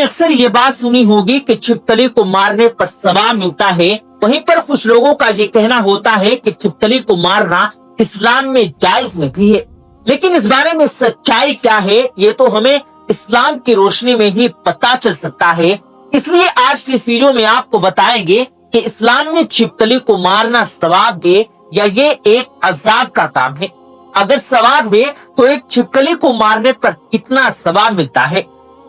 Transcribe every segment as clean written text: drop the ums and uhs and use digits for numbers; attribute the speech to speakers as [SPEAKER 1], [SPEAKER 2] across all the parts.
[SPEAKER 1] आपने अक्सर ये बात सुनी होगी कि छिपकली को मारने पर सवाब मिलता है। वहीं पर कुछ लोगों का ये कहना होता है कि छिपकली को मारना इस्लाम में जायज नहीं है। लेकिन इस बारे में सच्चाई क्या है, ये तो हमें इस्लाम की रोशनी में ही पता चल सकता है। इसलिए आज की इस वीडियो में आपको बताएंगे कि इस्लाम में छिपकली को मारना सवाब है या ये एक अजाब का काम है। अगर सवाब है तो एक छिपकली को मारने पर कितना सवाब मिलता है,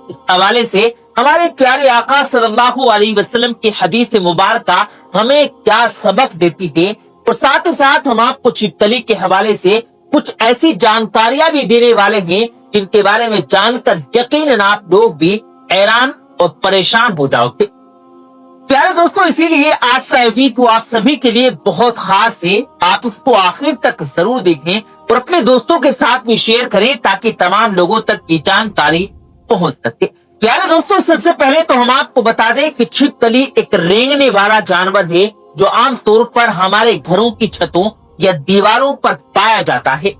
[SPEAKER 1] इस हवाले से हमारे प्यारे आका सल्लल्लाहु अलैहि वसल्लम की हदीस मुबारका हमें क्या सबक देती है, और साथ ही साथ हम आपको छिपकली के हवाले से कुछ ऐसी जानकारियां भी देने वाले हैं जिनके बारे में जानकर यकीनन आप लोग भी हैरान और परेशान हो जाओगे। प्यारे दोस्तों, इसीलिए आज का वीडियो आप सभी के लिए बहुत खास है। आप इसको आखिर तक जरूर देखें और अपने दोस्तों के साथ भी शेयर करें ताकि तमाम लोगों तक ये जानकारी पहुंच सके। प्यारे दोस्तों, सबसे पहले तो हम आपको बता दें कि छिपकली एक रेंगने वाला जानवर है जो आमतौर पर हमारे घरों की छतों या दीवारों पर पाया जाता है।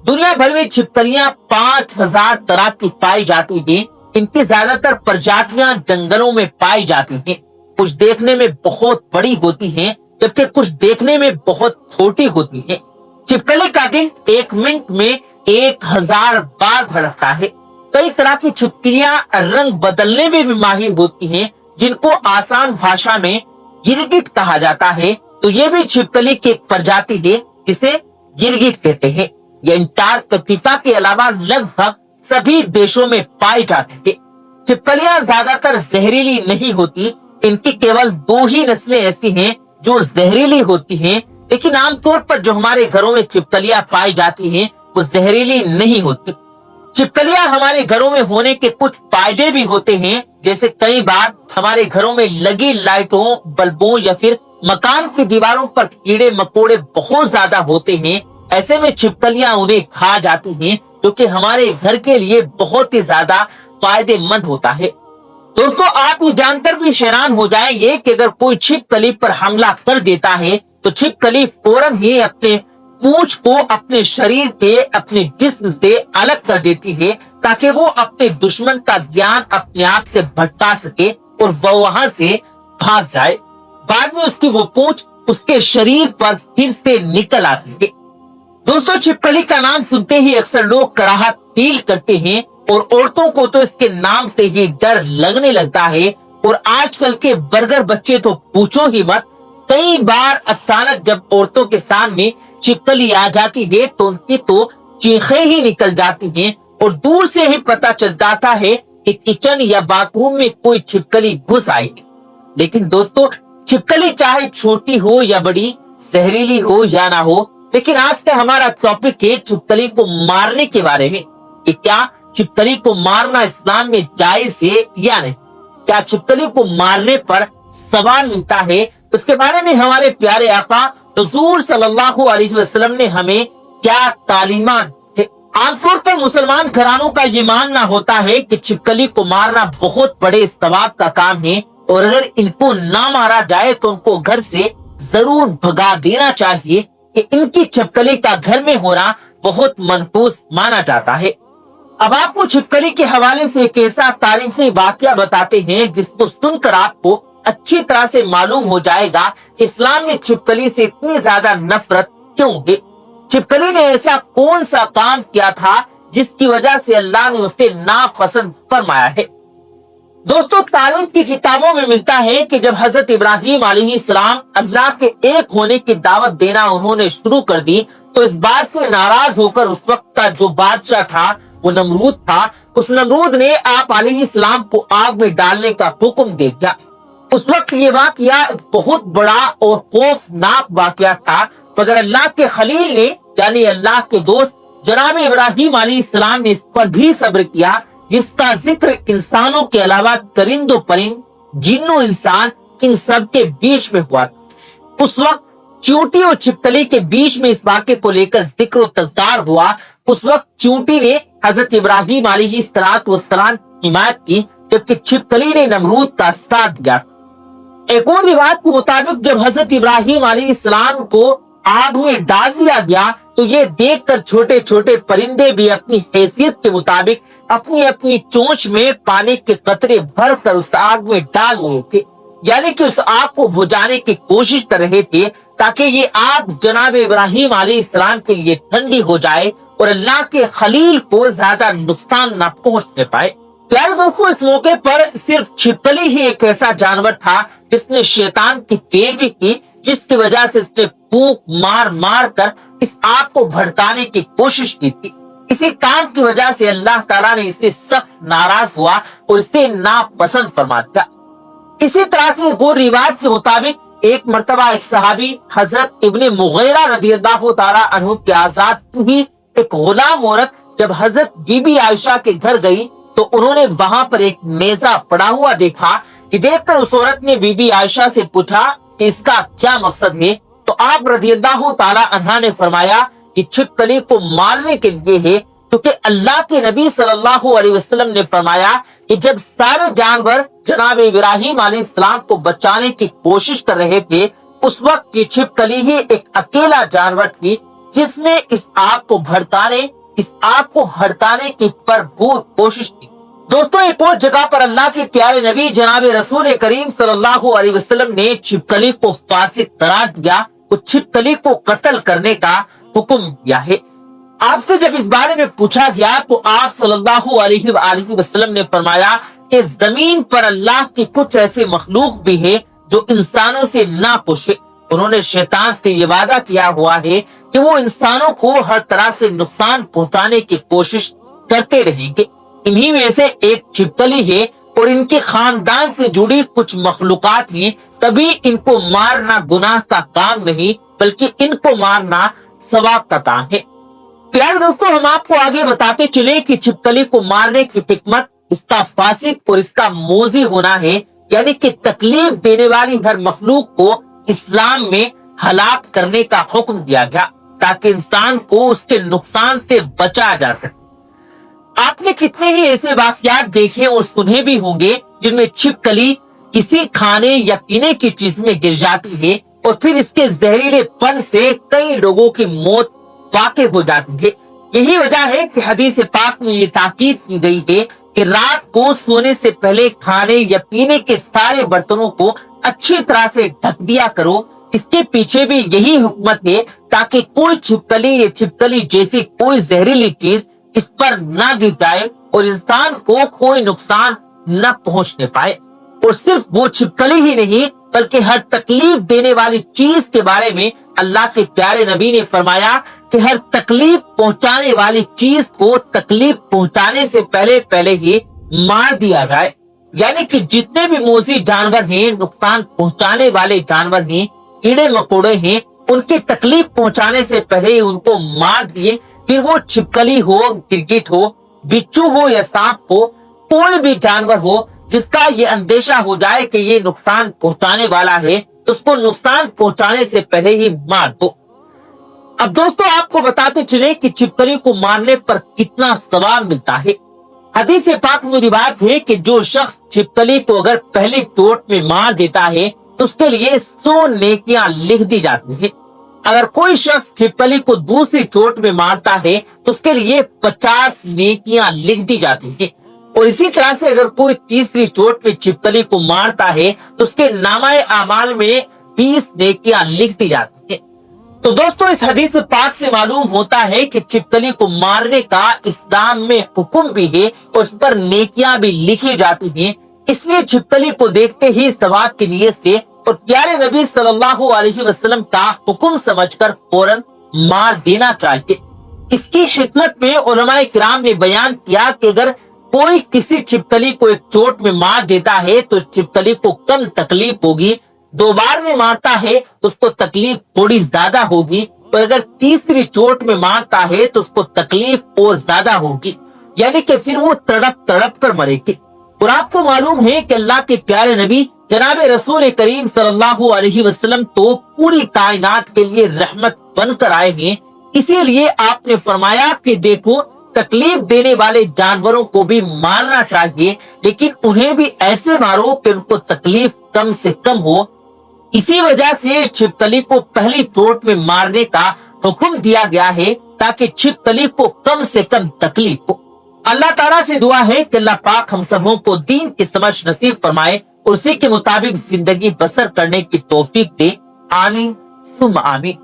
[SPEAKER 1] दुनिया भर में छिपकलियां 5000 तरह की पाई जाती हैं। इनकी ज्यादातर प्रजातियां जंगलों में पाई जाती हैं। कुछ देखने में बहुत बड़ी होती हैं, जबकि कुछ देखने में बहुत छोटी होती हैं। छिपकली का दिल 1 मिनट में 1000 बार धड़कता है। कई तरह की छिपकलियां रंग बदलने में भी माहिर होती हैं, जिनको आसान भाषा में गिरगिट कहा जाता है। तो ये भी छिपकली की एक प्रजाति है जिसे गिरगिट कहते हैं। ये अंटार्कटिका के अलावा लगभग सभी देशों में पाई जाती है। छिपकलियां ज्यादातर जहरीली नहीं होती। इनकी केवल 2 ही नस्लें ऐसी हैं जो जहरीली होती हैं, लेकिन आमतौर पर जो हमारे घरों में छिपकलियां पाई जाती हैं वो जहरीली नहीं होती। छिपकलियां हमारे घरों में होने के कुछ फायदे भी होते हैं, जैसे कई बार हमारे घरों में लगी लाइटों, बल्बों या फिर मकान की दीवारों पर कीड़े मकोड़े बहुत ज्यादा होते हैं। ऐसे में छिपकलियां उन्हें खा जाती हैं, जो कि हमारे घर के लिए बहुत ही ज्यादा फायदेमंद होता है। दोस्तों, आप ये जानकर भी हैरान हो जाएंगे कि अगर कोई छिपकली पर हमला कर देता है तो छिपकली फौरन ही अपने पूंछ को अपने शरीर के, अपने जिस्म से अलग कर देती है ताकि वो अपने दुश्मन का ध्यान अपने आप से भटका सके और वो वहां से भाग जाए। बाद में उसकी वो पूंछ उसके शरीर पर फिर से निकल आती है। दोस्तों, छिपकली का नाम सुनते ही अक्सर लोग कराहत फील करते हैं और औरतों को तो इसके नाम से ही डर लगने लगता है। और आजकल के बर्गर बच्चे तो पूछो ही मत। कई बार अचानक जब औरतों के सामने छिपकली आ जाती है तो उनकी तो चीखें ही निकल जाती हैं और दूर से ही पता चल जाता है कि किचन या बाथरूम में कोई छिपकली घुस आएगी। लेकिन दोस्तों, छिपकली चाहे छोटी हो या बड़ी, जहरीली हो या ना हो, लेकिन आज का हमारा टॉपिक है छिपकली को मारने के बारे में कि क्या छिपकली को मारना इस्लाम में जायज है या नहीं। क्या छिपकली को मारने पर सवाब मिलता है, उसके बारे में हमारे प्यारे आका हुजूर सल्लल्लाहु अलैहि वसल्लम ने हमें क्या तालीमात थे। आमतौर पर मुसलमान घरानों का ये मानना होता है कि छिपकली को मारना बहुत बड़े सवाब का काम है और अगर इनको ना मारा जाए तो उनको घर से जरूर भगा देना चाहिए कि इनकी छिपकली का घर में होना बहुत मनहूस माना जाता है। अब आपको छिपकली के हवाले से एक ऐसा तारीखी वाकया बताते हैं जिसको सुनकर आपको अच्छी तरह से मालूम हो जाएगा कि इस्लाम में छिपकली से इतनी ज्यादा नफरत क्यों है। छिपकली ने ऐसा कौन सा काम किया था जिसकी वजह से अल्लाह ने उसे नापसंद फरमाया है। दोस्तों, तारीख की किताबों में मिलता है कि जब हजरत इब्राहिम अलैहिस्सलाम अल्लाह के एक होने की दावत देना उन्होंने शुरू कर दी तो इस बात से नाराज होकर उस वक्त का जो बादशाह था वो नमरूद था। उस नमरूद ने आप अलैहिस्सलाम को आग में डालने का हुक्म दे दिया। उस वक्त ये वाकया बहुत बड़ा और खौफनाक वाकया था, मगर अल्लाह के खलील ने यानी अल्लाह के दोस्त जनाब इब्राहिम अलैहिस्सलाम ने इस पर भी सब्र किया, जिसका जिक्र इंसानों के अलावा परिंदों परिंद, जिन्नो इंसान, इन सब के बीच में हुआ। उस वक्त चींटी और छिपकली के बीच में इस वाक्य को लेकर जिक्र तज़कार हुआ। उस वक्त चींटी ने हजरत इब्राहिम अलैहिस्सलाम की हिमायत की, जबकि छिपकली ने नमरूद का साथ दिया। एक और रिवायत के मुताबिक जब हजरत इब्राहिम अलैहिस्सलाम को आग में डाल दिया गया तो ये देखकर छोटे छोटे परिंदे भी अपनी हैसियत के मुताबिक अपनी अपनी चोंच में पानी के कतरे भरकर उस आग में डाल रहे थे, यानी कि उस आग को बुझाने की कोशिश कर रहे थे ताकि ये आग जनाब इब्राहिम अलैहिस्सलाम के लिए ठंडी हो जाए और अल्लाह के खलील को ज्यादा नुकसान न पहुंचने पाए। प्यारे दोस्तों, इस मौके पर सिर्फ छिपकली ही एक ऐसा जानवर था जिसने शैतान की पैरवी की, जिसकी वजह से इसने फूंक मार मार कर इस आग को भड़काने की कोशिश की थी। इसी काम की वजह से अल्लाह ताला ने इसे सख्त नाराज हुआ और इसे नापसंद फरमा दिया। इसी तरह से वो रिवाज के मुताबिक एक मर्तबा एक सहाबी हजरत इब्ने मुगीरा रदियल्लाहु ताला अन्हु की आजाद हुई एक गुलाम औरत जब हजरत बीबी आयशा के घर गई तो उन्होंने वहां पर एक नेजा पड़ा हुआ देखा। कि देखकर उस औरत ने बीबी आयशा से पूछा कि इसका क्या मकसद है, तो आप रदियल्लाहु ताला अन्हा ने फरमाया कि छिपकली को मारने के लिए है, क्योंकि अल्लाह के नबी सल्लल्लाहु अलैहि वसल्लम ने फरमाया कि जब सारे जानवर जनाब इब्राहिम अलैहिस्सलाम को बचाने की कोशिश कर रहे थे, उस वक्त ये छिपकली ही एक अकेला जानवर थी जिसने इस आग को भड़काने, इस आग को हड़काने की भरपूर कोशिश की। दोस्तों, एक और जगह पर अल्लाह के प्यारे नबी जनाब रसूल करीम सल्लल्लाहु अलैहि वसल्लम ने छिपकली को फासिक करार दिया, वो छिपकली को कत्ल करने का हुक्म दिया है। आपसे जब इस बारे में पूछा गया तो आप सल्लल्लाहु अलैहि वसल्लम ने फरमाया कि जमीन पर अल्लाह की कुछ ऐसे मखलूक भी है जो इंसानों से ना पूछे। उन्होंने शैतान से ये वादा किया हुआ है कि वो इंसानों को हर तरह से नुकसान पहुंचाने की कोशिश करते रहेंगे। इन्हीं में से एक छिपकली है और इनके खानदान से जुड़ी कुछ मखलूकात हैं, तभी इनको मारना गुनाह का काम नहीं बल्कि इनको मारना सवाब का काम है। प्यारे दोस्तों, हम आपको आगे बताते चले कि छिपकली को मारने की हिकमत इसका फासिक और इसका मोजी होना है, यानी कि तकलीफ देने वाली हर मखलूक को इस्लाम में हलाक करने का हुक्म दिया गया ताकि इंसान को उसके नुकसान से बचाया जा सके। आपने कितने ही ऐसे वाकयात देखे और सुने भी होंगे जिनमें छिपकली किसी खाने या पीने की चीज में गिर जाती है और फिर इसके जहरीलेपन से कई लोगों की मौत वाक़ई हो जाती है। यही वजह है कि हदीस पाक में ये ताकीद की गई है कि रात को सोने से पहले खाने या पीने के सारे बर्तनों को अच्छी तरह से ढक दिया करो। इसके पीछे भी यही हुकमत है ताकि कोई छिपकली या छिपकली जैसी कोई जहरीली चीज इस पर ना गिर जाए और इंसान को कोई नुकसान न पहुंचने पाए। और सिर्फ वो छिपकली ही नहीं बल्कि हर तकलीफ देने वाली चीज के बारे में अल्लाह के प्यारे नबी ने फरमाया कि हर तकलीफ पहुंचाने वाली चीज को तकलीफ पहुंचाने से पहले पहले ही मार दिया जाए। यानी कि जितने भी मोजी जानवर हैं, नुकसान पहुंचाने वाले जानवर हैं, कीड़े मकोड़े हैं, उनकी तकलीफ पहुंचाने से पहले ही उनको मार दिए। फिर वो छिपकली हो, गिरगिट हो, बिच्छू हो या सांप हो, कोई भी जानवर हो जिसका ये अंदेशा हो जाए कि ये नुकसान पहुंचाने वाला है, तो उसको नुकसान पहुंचाने से पहले ही मार दो। अब दोस्तों, आपको बताते चले कि छिपकली को मारने पर कितना सवाब मिलता है। हदीस पाक में रिवाज है कि जो शख्स छिपकली को अगर पहली चोट में मार देता है तो उसके लिए 100 नेकियां लिख दी जाती है। अगर कोई शख्स छिपकली को दूसरी चोट में मारता है तो उसके लिए 50 नेकियां लिख दी जाती है। और इसी तरह से अगर कोई तीसरी चोट में छिपकली को मारता है तो उसके नामाए आमाल में 20 नेकियां लिख दी जाती है। तो दोस्तों, इस हदीस पाक से मालूम होता है कि छिपकली को मारने का इस्लाम में हुक्म भी है और उस पर नेकियां भी लिखी जाती हैं। इसलिए छिपकली को देखते ही सवाब की नीयत से और प्यारे नबी सल्लल्लाहु अलैहि वसल्लम का हुक्म समझकर फौरन मार देना चाहिए। इसकी हिकमत में उलमाए किराम ने बयान किया कि अगर कोई किसी छिपकली को एक चोट में मार देता है तो छिपकली को कम तकलीफ होगी, 2 बार में मारता है तो उसको तकलीफ थोड़ी ज्यादा होगी, और अगर तीसरी चोट में मारता है तो उसको तकलीफ और ज्यादा होगी, यानी कि फिर वो तड़प तड़प कर मरेगी। और आपको मालूम है कि अल्लाह के प्यारे नबी जनाब रसूल करीम सल्लल्लाहु अलैहि वसल्लम तो पूरी कायनात के लिए रहमत बनकर आए हैं। इसीलिए आपने फरमाया कि देखो, तकलीफ देने वाले जानवरों को भी मारना चाहिए, लेकिन उन्हें भी ऐसे मारो कि उनको तकलीफ कम से कम हो। इसी वजह से छिपकली को पहली चोट में मारने का हुक्म दिया गया है ताकि छिपकली को कम से कम तकलीफ हो। अल्लाह ताला से दुआ है कि अल्लाह पाक हम सबों को दीन की समझ नसीब फरमाए और उसी के मुताबिक जिंदगी बसर करने की तौफीक दे। आमीन सुम आमीन।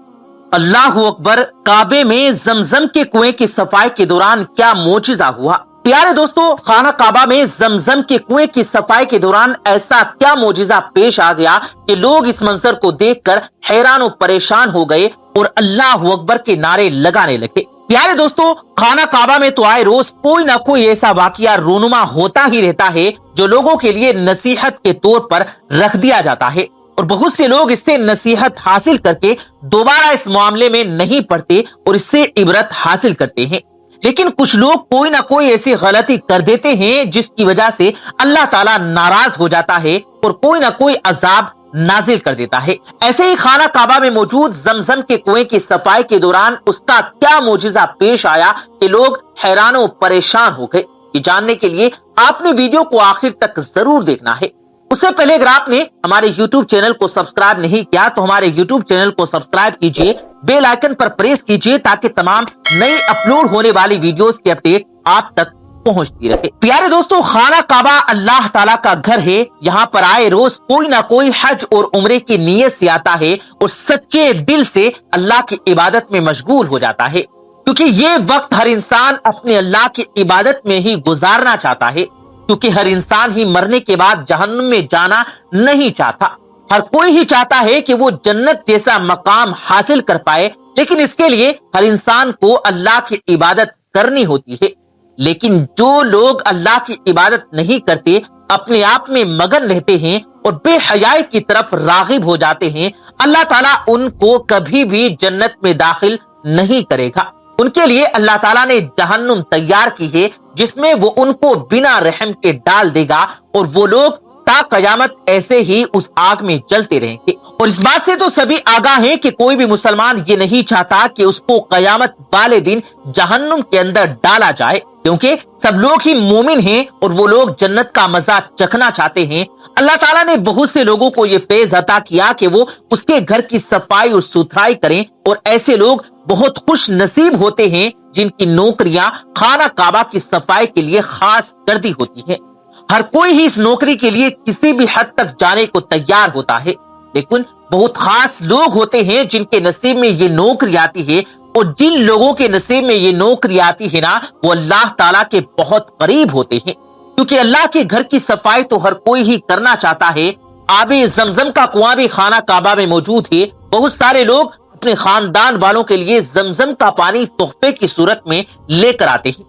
[SPEAKER 1] अल्लाह अकबर। काबे में जमजम के कुएं की सफाई के दौरान क्या मोजिजा हुआ। प्यारे दोस्तों, खाना काबा में जमजम के कुएं की सफाई के दौरान ऐसा क्या मोजिजा पेश आ गया कि लोग इस मंजर को देखकर हैरान और परेशान हो गए और अल्लाह अकबर के नारे लगाने लगे। प्यारे दोस्तों, खाना काबा में तो आए रोज कोई ना कोई ऐसा वाकया रोनुमा होता ही रहता है जो लोगों के लिए नसीहत के तौर पर रख दिया जाता है और बहुत से लोग इससे नसीहत हासिल करके दोबारा इस मामले में नहीं पड़ते और इससे इबरत हासिल करते हैं। लेकिन कुछ लोग कोई ना कोई ऐसी गलती कर देते हैं जिसकी वजह से अल्लाह ताला नाराज हो जाता है और कोई ना कोई अजाब नाजिल कर देता है। ऐसे ही खाना काबा में मौजूद जमजम के कुएं की सफाई के दौरान उसका क्या मोजिजा पेश आया कि लोग हैरान और परेशान हो गए। ये जानने के लिए आपने वीडियो को आखिर तक जरूर देखना है। उससे पहले अगर आपने हमारे YouTube चैनल को सब्सक्राइब नहीं किया तो हमारे YouTube चैनल को सब्सक्राइब कीजिए, बेल आइकन पर प्रेस कीजिए ताकि तमाम नई अपलोड होने वाली वीडियोस की अपडेट आप तक पहुंचती रहे। प्यारे दोस्तों, खाना काबा अल्लाह ताला का घर है। यहाँ पर आए रोज कोई ना कोई हज और उम्रे की नीयत से आता है और सच्चे दिल से अल्लाह की इबादत में मशगूल हो जाता है, क्योंकि ये वक्त हर इंसान अपने अल्लाह की इबादत में ही गुजारना चाहता है, क्योंकि हर इंसान ही मरने के बाद जहन्नुम में जाना नहीं चाहता। हर कोई ही चाहता है कि वो जन्नत जैसा मकाम हासिल कर पाए, लेकिन इसके लिए हर इंसान को अल्लाह की इबादत करनी होती है। लेकिन जो लोग अल्लाह की इबादत नहीं करते, अपने आप में मगन रहते हैं और बेहयाई की तरफ रागिब हो जाते हैं, अल्लाह ताला उनको कभी भी जन्नत में दाखिल नहीं करेगा। उनके लिए अल्लाह ताला ने जहन्नुम तैयार की है जिसमें वो उनको बिना रहम के डाल देगा और वो लोग ता कयामत ऐसे ही उस आग में जलते रहेंगे। और इस बात से तो सभी आगाह हैं कि कोई भी मुसलमान ये नहीं चाहता कि उसको कयामत वाले दिन जहन्नुम के अंदर डाला जाए, क्योंकि सब लोग ही मोमिन हैं और वो लोग जन्नत का मजा चखना चाहते हैं। अल्लाह ताला ने बहुत से लोगों को ये फैज अता किया कि वो उसके घर की सफाई और सुथराई करें और ऐसे लोग बहुत खुश नसीब होते हैं जिनकी नौकरियां खाना काबा की सफाई के लिए खास कर दी होती हैं। हर कोई ही इस नौकरी के लिए किसी भी हद तक जाने को तैयार होता है, लेकिन बहुत खास लोग होते हैं जिनके नसीब में ये नौकरी आती है और जिन लोगों के नसीब में ये नौकरी आती है ना, वो अल्लाह ताला के बहुत करीब होते हैं, क्योंकि अल्लाह के घर की सफाई तो हर कोई ही करना चाहता है। आबे जमजम का कुआं भी खाना काबा में मौजूद है। बहुत सारे लोग अपने खानदान वालों के लिए जमजम का पानी तोहफे की सूरत में लेकर आते हैं।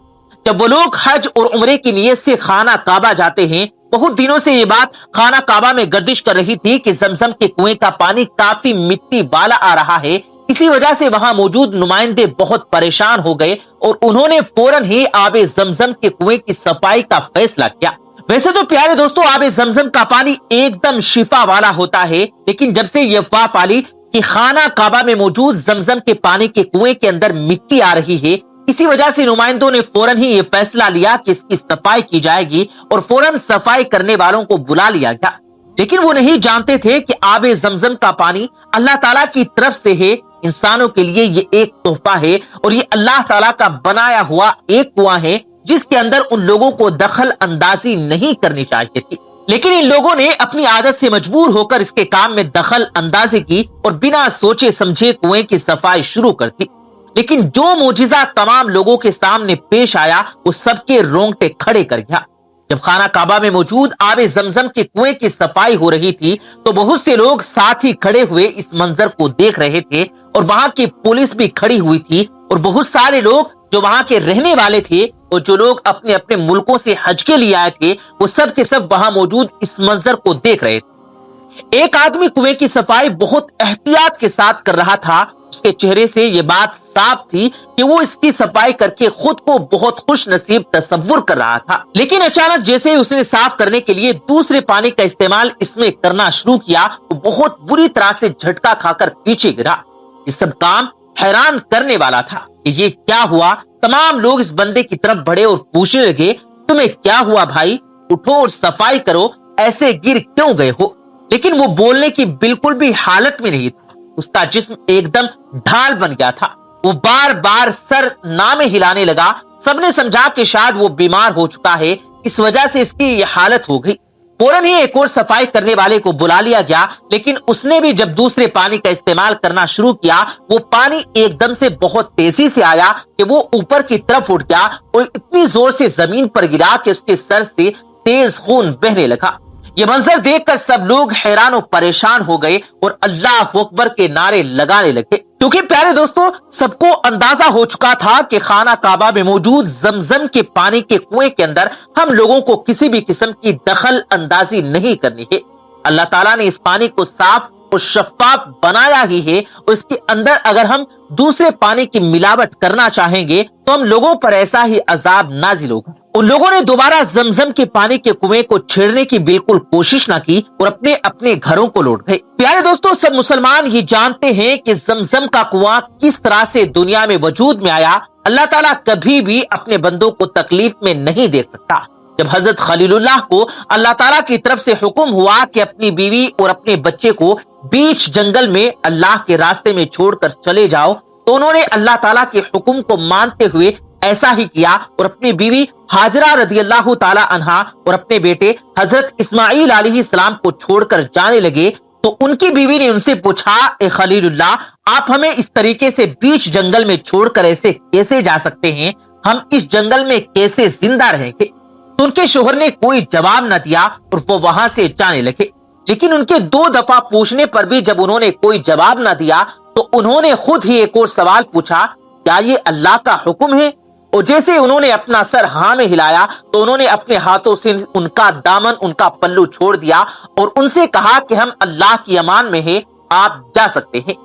[SPEAKER 1] जब वो लोग हज और उम्रे की नियत से खाना काबा जाते हैं, बहुत दिनों से ये बात खाना काबा में गर्दिश कर रही थी कि जमजम के कुएं का पानी काफी मिट्टी वाला आ रहा है। इसी वजह से वहां मौजूद नुमाइंदे बहुत परेशान हो गए और उन्होंने फौरन ही आबे जमजम के कुएं की सफाई का फैसला किया। वैसे तो प्यारे दोस्तों, आबे जमजम का पानी एकदम शिफा वाला होता है, लेकिन जब से ये अफवाह फैली कि खाना काबा में मौजूद जमजम के पानी के कुएं के अंदर मिट्टी आ रही है, इसी वजह से नुमाइंदों ने फौरन ही ये फैसला लिया कि इसकी सफाई की जाएगी और फौरन सफाई करने वालों को बुला लिया गया। लेकिन वो नहीं जानते थे कि आबे जमजम का पानी अल्लाह ताला की तरफ से है। इंसानों के लिए ये एक तोहफा है और ये अल्लाह ताला का बनाया हुआ एक कुआं है जिसके अंदर उन लोगों को दखल अंदाजी नहीं करनी चाहिए थी। लेकिन इन लोगों ने अपनी आदत से मजबूर होकर इसके काम में दखल अंदाजी की और बिना सोचे समझे कुएं की सफाई शुरू कर दी। लेकिन जो मोजिजा तमाम लोगों के सामने पेश आया वो सबके रोंगटे खड़े कर गया। जब खाना काबा में मौजूद आबे जमजम के कुएं की सफाई हो रही थी तो बहुत से लोग साथ ही खड़े हुए इस मंजर को देख रहे थे और वहां की पुलिस भी खड़ी हुई थी और बहुत सारे लोग जो वहां के रहने वाले थे और जो लोग अपने अपने मुल्कों से हज के लिए आए थे वो सब के सब वहां मौजूद इस मंजर को देख रहे थे। एक आदमी कुएं की सफाई बहुत एहतियात के साथ कर रहा था। उसके चेहरे से ये बात साफ थी कि वो इसकी सफाई करके खुद को बहुत खुश नसीब तस्वुर कर रहा था। लेकिन अचानक जैसे ही उसने साफ करने के लिए दूसरे पानी का इस्तेमाल इसमें करना शुरू किया तो बहुत बुरी तरह से झटका खाकर पीछे गिरा। ये सब काम हैरान करने वाला था कि ये क्या हुआ। तमाम लोग इस बंदे की तरफ बढ़े और पूछने लगे, तुम्हें क्या हुआ भाई, उठो और सफाई करो, ऐसे गिर क्यों गए हो। लेकिन वो बोलने की बिल्कुल भी हालत में नहीं था। उसका जिस्म एकदम ढाल बन गया था। वो बार बार सर नामे हिलाने लगा सबने समझा कि शायद वो बीमार हो चुका है, इस वजह से इसकी ये हालत हो गई। फौरन ही एक और सफाई करने वाले को बुला लिया गया, लेकिन उसने भी जब दूसरे पानी का इस्तेमाल करना शुरू किया, वो पानी एकदम से बहुत तेजी से आया कि वो ऊपर की तरफ उठ गया और इतनी जोर से जमीन पर गिरा कि उसके सर से तेज खून बहने लगा। ये मंजर देखकर सब लोग हैरान और परेशान हो गए और अल्लाह अकबर के नारे लगाने लगे, क्योंकि प्यारे दोस्तों सबको अंदाजा हो चुका था कि खाना काबा में मौजूद जमजम के पानी के कुएं के अंदर हम लोगों को किसी भी किस्म की दखल अंदाजी नहीं करनी है। अल्लाह ताला ने इस पानी को साफ और शफाफ बनाया ही है, और इसके अंदर अगर हम दूसरे पानी की मिलावट करना चाहेंगे तो हम लोगों पर ऐसा ही अजाब नाजिल होगा। उन लोगों ने दोबारा जमजम के पानी के कुएं को छेड़ने की बिल्कुल कोशिश न की और अपने अपने घरों को लौट गए। प्यारे दोस्तों सब मुसलमान ये जानते हैं कि जमजम का कुआं किस तरह से दुनिया में वजूद में आया। अल्लाह ताला कभी भी अपने बंदों को तकलीफ में नहीं देख सकता। जब हजरत खलीलुल्लाह को अल्लाह ताला की तरफ से हुक्म हुआ कि अपनी बीवी और अपने बच्चे को बीच जंगल में अल्लाह के रास्ते में छोड़कर चले जाओ, तो उन्होंने अल्लाह ताला के हुक्म को मानते हुए ऐसा ही किया और अपनी बीवी हाजरा रदियल्लाहु ताला अन्हा और अपने बेटे हजरत इस्माइल अलैहिस्सलाम को छोड़कर जाने लगे। तो उनकी बीवी ने उनसे पूछा, ए खलीलुल्लाह, आप हमें इस तरीके से बीच जंगल में छोड़कर ऐसे कैसे जा सकते हैं? हम इस जंगल में कैसे जिंदा रहेंगे? तो उनके शोहर ने कोई जवाब न दिया और वो वहां से जाने लगे। लेकिन उनके 2 दफा पूछने पर भी जब उन्होंने कोई जवाब न दिया तो उन्होंने खुद ही एक और सवाल पूछा, क्या ये अल्लाह का हुक्म है? और जैसे उन्होंने अपना सर हाँ में हिलाया तो उन्होंने अपने हाथों से उनका दामन, उनका पल्लू छोड़ दिया और उनसे कहा कि हम अल्लाह की अमान में हैं, आप जा सकते हैं।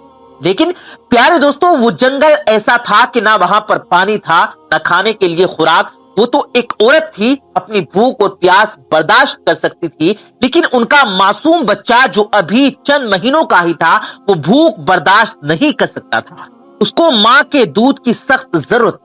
[SPEAKER 1] लेकिन प्यारे दोस्तों वो जंगल ऐसा था कि ना वहां पर पानी था, ना खाने के लिए खुराक। वो तो एक औरत थी, अपनी भूख और प्यास बर्दाश्त कर सकती थी, लेकिन उनका मासूम बच्चा जो अभी चंद महीनों का ही था, वो भूख बर्दाश्त नहीं कर सकता था। उसको माँ के दूध की सख्त जरूरत,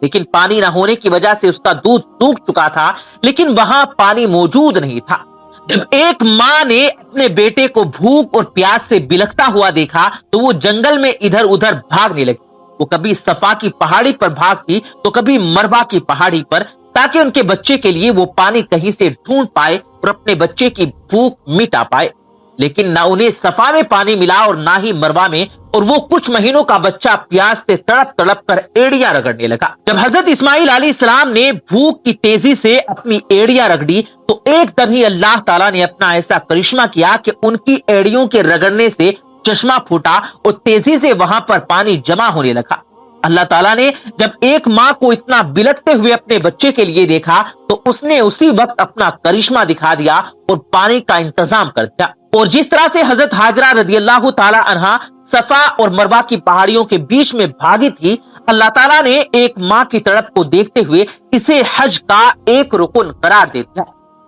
[SPEAKER 1] लेकिन पानी न होने की वजह से उसका दूध सूख चुका था, लेकिन वहां पानी मौजूद नहीं था। जब एक माँ ने अपने बेटे को भूख और प्यास से बिलखता हुआ देखा तो वो जंगल में इधर उधर भागने लगी। वो कभी सफा की पहाड़ी पर भागती तो कभी मरवा की पहाड़ी पर, ताकि उनके बच्चे के लिए वो पानी कहीं से ढूंढ पाए और अपने बच्चे की भूख मिटा पाए। लेकिन ना उन्हें सफा में पानी मिला और ना ही मरवा में, और वो कुछ महीनों का बच्चा प्यास से तड़प तड़प कर एड़ियां रगड़ने लगा। जब हजरत इस्माइल अलैहिस्सलाम ने भूख की तेजी से अपनी एड़ियां रगड़ी तो एकदम ही अल्लाह ताला ने अपना ऐसा करिश्मा किया कि उनकी एड़ियों के रगड़ने से चश्मा फूटा और तेजी से वहां पर पानी जमा होने लगा। अल्लाह ताला ने जब एक माँ को इतना बिलखते हुए अपने बच्चे के लिए देखा तो उसने उसी वक्त अपना करिश्मा दिखा दिया और पानी का इंतजाम कर दिया। और जिस तरह से हजरत हाजरा रदियल्लाहु ताला अन्हा सफा और मरवा की पहाड़ियों के बीच में भागी थी, अल्लाह ताला ने एक माँ की तड़प को देखते हुए इसे हज का एक रुकन करार दे दिया।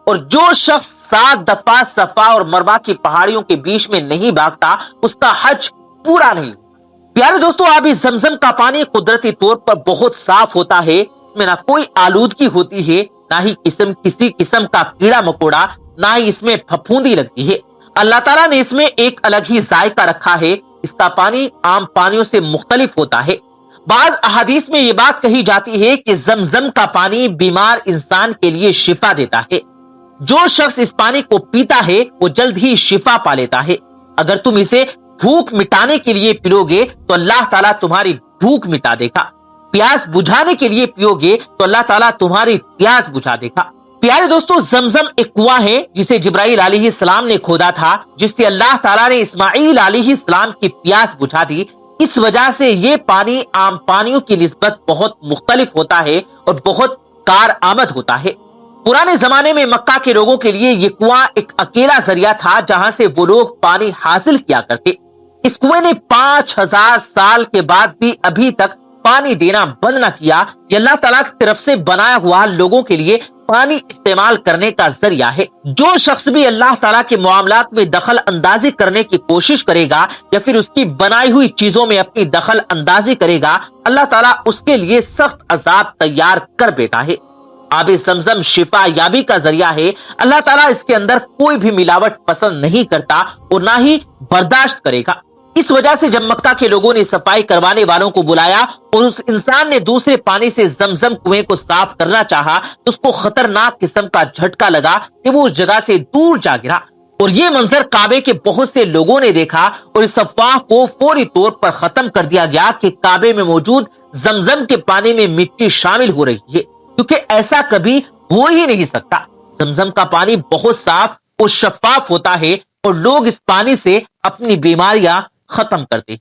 [SPEAKER 1] और जो शख्स 7 दफा सफा और मरवा की पहाड़ियों के बीच में नहीं भागता, उसका हज पूरा नहीं। प्यारे दोस्तों, अब इस जमजम का पानी कुदरती तौर पर बहुत साफ होता है, इसमें ना कोई आलूदगी होती है, ना ही किसी किस्म का कीड़ा मकोड़ा, ना ही इसमें फफूंदी लगती है। अल्लाह ताला ने इसमें एक अलग ही जायका रखा है। इसका पानी आम पानियों से मुख्तलिफ होता है। बाज अहादीस में ये बात कही जाती है कि जमजम का पानी बीमार इंसान के लिए शिफा देता है। जो शख्स इस पानी को पीता है वो जल्द ही शिफा पा लेता है। अगर तुम इसे भूख मिटाने के लिए पियोगे तो अल्लाह ताला तुम्हारी भूख मिटा देगा। प्यास बुझाने के लिए पियोगे तो अल्लाह ताला तुम्हारी प्यास बुझा देगा। प्यारे दोस्तों, जमजम एक कुआं है जिसे जिब्राइल अलैहिस्सलाम ने खोदा था, जिससे अल्लाह ताला ने इस्माइल अलैहिस्सलाम की प्यास बुझा दी। इस वजह से ये पानी आम पानियों की निस्बत बहुत मुख्तलिफ होता है और बहुत कार आमद होता है। पुराने जमाने में मक्का के लोगों के लिए ये कुआं एक अकेला जरिया था जहां से वो लोग पानी हासिल किया करते। इस कुएं ने 5000 साल के बाद भी अभी तक पानी देना बंद न किया। ये अल्लाह ताला की तरफ से बनाया हुआ लोगों के लिए पानी इस्तेमाल करने का जरिया है। जो शख्स भी अल्लाह ताला के मामलात में दखल अंदाजी करने की कोशिश करेगा या फिर उसकी बनाई हुई चीजों में अपनी दखल अंदाजी करेगा, अल्लाह ताला उसके लिए सख्त अजाब तैयार कर बैठा है। आबे जमजम शिफा याबी का जरिया है। अल्लाह ताला इसके अंदर कोई भी मिलावट पसंद नहीं करता और ना ही बर्दाश्त करेगा। اس وجہ سے جب مکہ کے لوگوں نے صفائی کروانے والوں کو بلایا اور اس انسان نے دوسرے پانی سے زمزم کنویں کو صاف کرنا چاہا تو اس کو خطرناک قسم کا جھٹکا لگا کہ وہ اس جگہ سے دور جا گرا، اور یہ منظر کعبے کے بہت سے لوگوں نے دیکھا اور اس افواہ کو فوری طور پر ختم کر دیا گیا کہ کعبے میں موجود زمزم کے پانی میں مٹی شامل ہو رہی ہے، کیونکہ ایسا کبھی ہو ہی نہیں سکتا۔ زمزم کا پانی بہت صاف اور شفاف ہوتا ہے اور لوگ اس پانی سے اپنی بیماریاں ختم کرتے ہیں۔